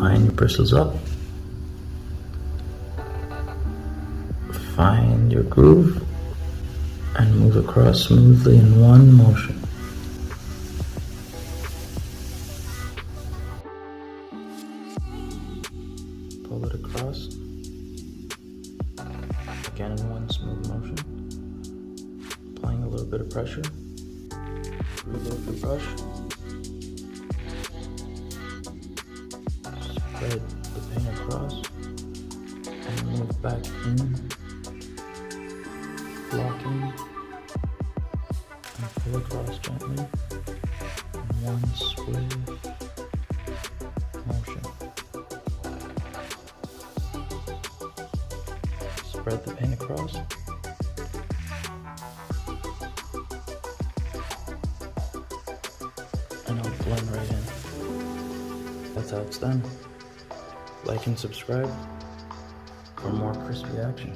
line your bristles up. Find your groove and move across smoothly in one motion. Pull it across, again in one smooth motion. Applying a little bit of pressure. Reload the brush. Spread the paint across and move back in, blocking, and pull across gently in one smooth motion. Spread the paint across. And it'll blend right in. That's how it's done. Like and subscribe for more crispy action.